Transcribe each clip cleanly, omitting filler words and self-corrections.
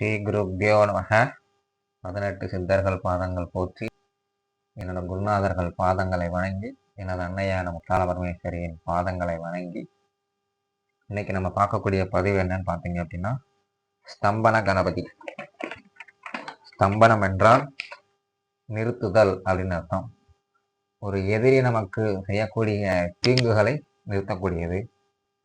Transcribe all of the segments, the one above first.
ஸ்ரீ குருப்யோ நமக. 18 சித்தர்கள் பாதங்கள் போற்றி, என்னோட குருநாதர்கள் பாதங்களை வணங்கி, எனது அன்னையான முத்தாள பரமேஸ்வரியின் பாதங்களை வணங்கி, இன்னைக்கு நம்ம பார்க்கக்கூடிய பதிவு என்னன்னு பார்த்தீங்க அப்படின்னா, ஸ்தம்பன கணபதி. ஸ்தம்பனம் என்றால் நிறுத்துதல் அப்படின்னு அர்த்தம். ஒரு எதிரி நமக்கு செய்யக்கூடிய தீங்குகளை நிறுத்தக்கூடியது.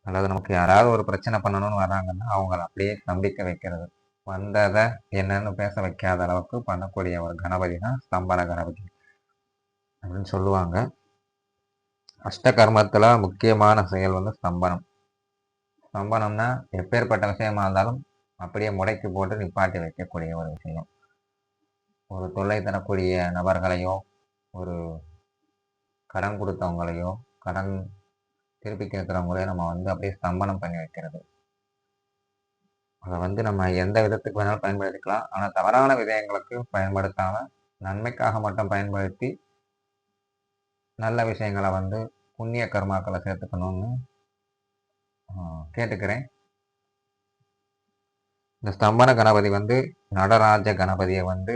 அதாவது நமக்கு யாராவது ஒரு பிரச்சனை பண்ணணும்னு வராங்கன்னா அவங்கள அப்படியே ஸ்தம்பிக்க வைக்கிறது. வந்ததை என்னன்னு பேச வைக்காத அளவுக்கு பண்ணக்கூடிய ஒரு கணபதி தான் ஸ்தம்பன கணபதி அப்படின்னு சொல்லுவாங்க. அஷ்டகர்மத்தில் முக்கியமான செயல் வந்து ஸ்தம்பனம். ஸ்தம்பனம்னா எப்பேற்பட்ட விஷயமா இருந்தாலும் அப்படியே முடைக்கு போட்டு நிப்பாட்டி வைக்கக்கூடிய ஒரு விஷயம். ஒரு தொல்லை தரக்கூடிய நபர்களையோ, ஒரு கடன் கொடுத்தவங்களையோ, கடன் திருப்பி கேட்குறவங்களையோ நம்ம வந்து அப்படியே ஸ்தம்பனம் பண்ணி வைக்கிறது. அதை வந்து நம்ம எந்த விதத்துக்கு வேணாலும் பயன்படுத்திக்கலாம். ஆனால் தவறான விதயங்களுக்கு பயன்படுத்தாமல் நன்மைக்காக மட்டும் பயன்படுத்தி நல்ல விஷயங்களை வந்து புண்ணிய கர்மாக்களை சேர்த்துக்கணும்னு கேட்டுக்கிறேன். இந்த ஸ்தம்பன கணபதி வந்து நடராஜ கணபதியை வந்து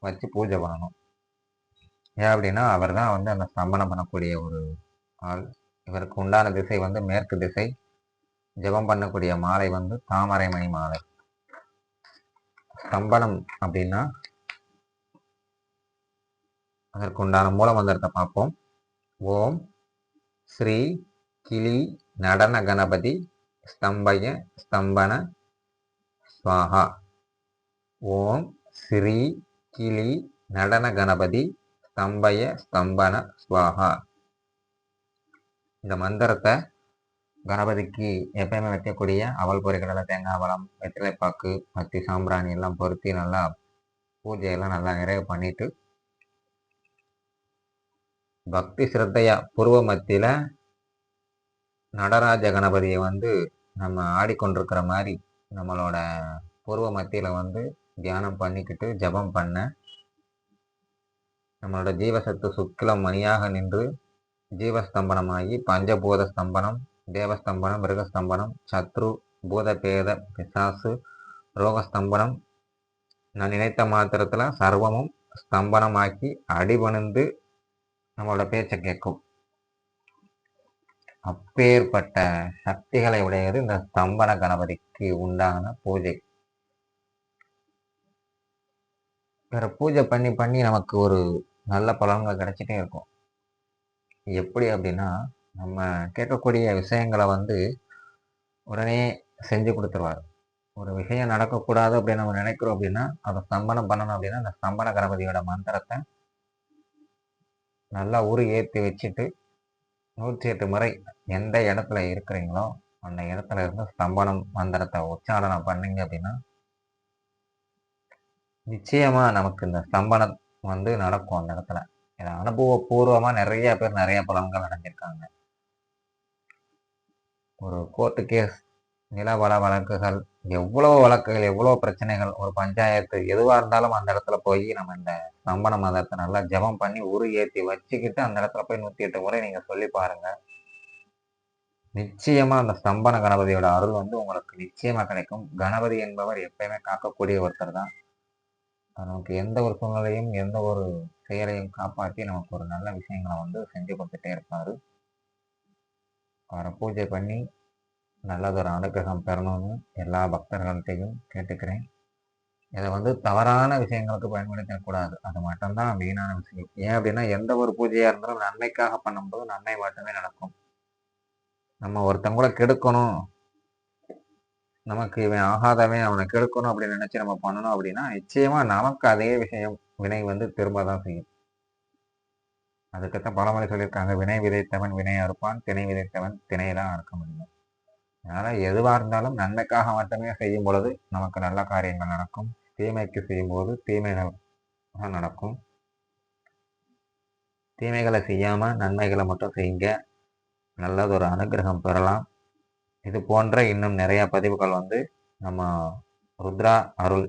வச்சு பூஜை பண்ணணும். ஏன் அப்படின்னா அவர் தான் வந்து அந்த ஸ்தம்பனம் பண்ணக்கூடிய ஒரு ஆள். இவருக்கு உண்டான திசை வந்து மேற்கு திசை. ஜெபம் பண்ணக்கூடிய மாலை வந்து தாமரை மணி மாலை. ஸ்தம்பனம் அப்படின்னா அதற்கு உண்டான மூல மந்திரத்தை பார்ப்போம். ஓம் ஸ்ரீ கிளி நடன கணபதி ஸ்தம்பய ஸ்தம்பன ஸ்வாஹா. ஓம் ஸ்ரீ கிளி நடன கணபதி ஸ்தம்பய ஸ்தம்பன ஸ்வாஹா. இந்த மந்திரத்தை கணபதிக்கு எப்பயுமே வைக்கக்கூடிய அவல் பொறிகடலை, தேங்காய் பழம், வெற்றிலைப்பாக்கு, பத்தி, சாம்பிராணி எல்லாம் பொருத்தி நல்லா பூஜையெல்லாம் நல்லா நிறைவு பண்ணிட்டு பக்தி சிரத்தையா பூர்வ மத்தியில நடராஜ கணபதியை வந்து நம்ம ஆடிக்கொண்டிருக்கிற மாதிரி நம்மளோட பூர்வ மத்தியில வந்து தியானம் பண்ணிக்கிட்டு ஜபம் பண்ண நம்மளோட ஜீவசத்து சுக்கிலம் மணியாக நின்று ஜீவஸ்தம்பனமாகி பஞ்சபூத ஸ்தம்பனம், தேவஸ்தம்பனம், மிருகஸ்தம்பனம், சத்ரு, பூதபேத, பிசாசு, ரோகஸ்தம்பனம், நான் நினைத்த மாத்திரத்துல சர்வமும் ஸ்தம்பனமாக்கி அடிபணிந்து நம்மளோட பேச்சை கேட்கும். அப்பேற்பட்ட சக்திகளை உடையது இந்த ஸ்தம்பன கணபதிக்கு உண்டான பூஜை. வேற பூஜை பண்ணி பண்ணி நமக்கு ஒரு நல்ல பலன்கள் கிடைச்சிட்டே இருக்கும். எப்படி அப்படின்னா, நம்ம கேட்கக்கூடிய விஷயங்களை வந்து உடனே செஞ்சு கொடுத்துருவார். ஒரு விஷயம் நடக்கக்கூடாது அப்படின்னு நம்ம நினைக்கிறோம் அப்படின்னா, அதை ஸ்தம்பனம் பண்ணணும் அப்படின்னா அந்த ஸ்தம்பன கணபதியோட மந்திரத்தை நல்லா உரு ஏற்றி வச்சுட்டு 108 முறை எந்த இடத்துல இருக்கிறீங்களோ அந்த இடத்துல இருந்து ஸ்தம்பனம் மந்திரத்தை உச்சாரணம் பண்ணீங்க அப்படின்னா நிச்சயமா நமக்கு இந்த ஸ்தம்பனம் வந்து நடக்கும். அந்த இடத்துல இதை அனுபவபூர்வமா நிறைய பேர் நிறைய பலன்கள் அடைஞ்சிருக்காங்க. ஒரு கோர்ட்டு கேஸ், நிலவள வழக்குகள், எவ்வளோ வழக்குகள், எவ்வளோ பிரச்சனைகள், ஒரு பஞ்சாயத்து எதுவாக இருந்தாலும் அந்த இடத்துல போய் நம்ம இந்த ஸ்தம்பன மந்திரத்தை நல்லா ஜபம் பண்ணி உரு ஏற்றி வச்சுக்கிட்டு அந்த இடத்துல போய் 108 முறை நீங்க சொல்லி பாருங்க. நிச்சயமா அந்த ஸ்தம்பன கணபதியோட அருள் வந்து உங்களுக்கு நிச்சயமா கிடைக்கும். கணபதி என்பவர் எப்பயுமே காக்கக்கூடிய ஒருத்தர் தான். நமக்கு எந்த ஒரு சூழ்நிலையும் எந்த ஒரு செயலையும் காப்பாற்றி நமக்கு ஒரு நல்ல விஷயங்களை வந்து செஞ்சு கொடுத்துட்டே இருப்பாரு. அவரை பூஜை பண்ணி நல்லதொரு அனுகிரகம் பெறணும்னு எல்லா பக்தர்கள்ட்டையும் கேட்டுக்கிறேன். இதை வந்து தவறான விஷயங்களுக்கு பயன்படுத்தக்கூடாது. அது மட்டும்தான் மெயினான விஷயம். ஏன் அப்படின்னா எந்த ஒரு பூஜையா இருந்தாலும் நன்மைக்காக பண்ணும்போது நன்மை மட்டுமே நடக்கும். நம்ம ஒருத்தங்க கூட கெடுக்கணும், நமக்கு இவன் ஆகாதவன் அவனை கெடுக்கணும் அப்படின்னு நினைச்சு நம்ம பண்ணணும் அப்படின்னா நிச்சயமா நமக்கு அதே விஷயம் வினை வந்து திரும்ப தான் செய்யும். அதுக்குத்தான் பழமொழி சொல்லியிருக்காங்க, வினை விதைத்தவன் வினை அறுப்பான், திணை விதைத்தவன் திணையெல்லாம் அறுக்க முடியும். அதனால எதுவாக இருந்தாலும் நன்மைக்காக மட்டுமே செய்யும் பொழுது நமக்கு நல்ல காரியங்கள் நடக்கும். தீமைக்கு செய்யும் போது தீமைகள் நடக்கும். தீமைகளை செய்யாம நன்மைகளை மட்டும் செய்யுங்க, நல்லதொரு அனுகிரகம் பெறலாம். இது போன்ற இன்னும் நிறைய பதிவுகள் வந்து நம்ம ருத்ரா அருள்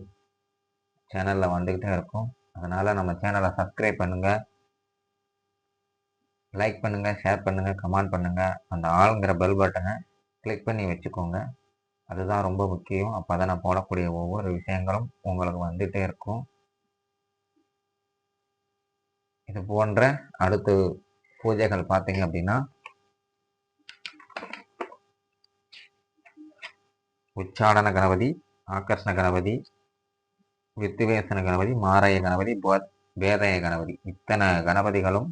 சேனல்ல வந்துகிட்டே இருக்கும். அதனால நம்ம சேனலை சப்ஸ்கிரைப் பண்ணுங்க, லைக் பண்ணுங்க, ஷேர் பண்ணுங்க, கமெண்ட் பண்ணுங்க. அந்த ஆளுங்கிற பெல் பட்டனை கிளிக் பண்ணி வச்சுக்கோங்க. அதுதான் ரொம்ப முக்கியம். அப்பதான் நான் போடக்கூடிய ஒவ்வொரு விஷயங்களும் உங்களுக்கு வந்துட்டே இருக்கும். இது போன்ற அடுத்து பூஜைகள் பார்த்தீங்க அப்படின்னா, உச்சாடன கணபதி, ஆகர்ஷண கணபதி, வித்துவேசன கணபதி, மாராய கணபதி, பேதய கணபதி, இத்தனை கணபதிகளும்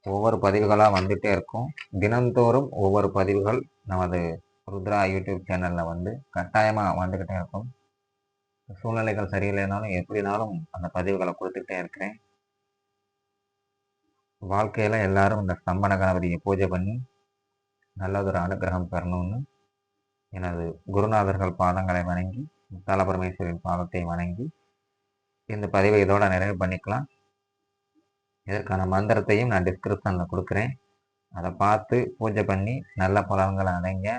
ஒவ்வொரு பதிவுகளாக வந்துட்டே இருக்கும். தினந்தோறும் ஒவ்வொரு பதிவுகள் நமது ருத்ரா யூடியூப் சேனலில் வந்து கட்டாயமாக வந்துக்கிட்டே இருக்கும். சூழ்நிலைகள் சரியில்லைனாலும் எப்படினாலும் அந்த பதிவுகளை கொடுத்துக்கிட்டே இருக்கிறேன். வாழ்க்கையில் எல்லாரும் இந்த ஸ்தம்பன கணபதியை பூஜை பண்ணி நல்லதொரு அனுகிரகம் பெறணும்னு எனது குருநாதர்கள் பாதங்களை வணங்கி, முத்தால பரமேஸ்வரின் பாதத்தை வணங்கி இந்த பதிவை இதோட நிறைவு பண்ணிக்கலாம். இதற்கான மந்திரத்தையும் நான் டிஸ்கிரிப்ஷனில் கொடுக்குறேன். அதை பார்த்து பூஜை பண்ணி நல்ல பலன்களை அடைங்க.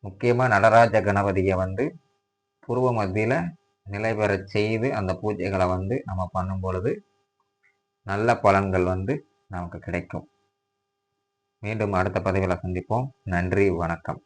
முக்கியமாக நடராஜ கணபதியை வந்து பூர்வ மத்தியில் நிலை பெற செய்து அந்த பூஜைகளை வந்து நம்ம பண்ணும் பொழுது நல்ல பலன்கள் வந்து நமக்கு கிடைக்கும். மீண்டும் அடுத்த பதிவில் சந்திப்போம். நன்றி, வணக்கம்.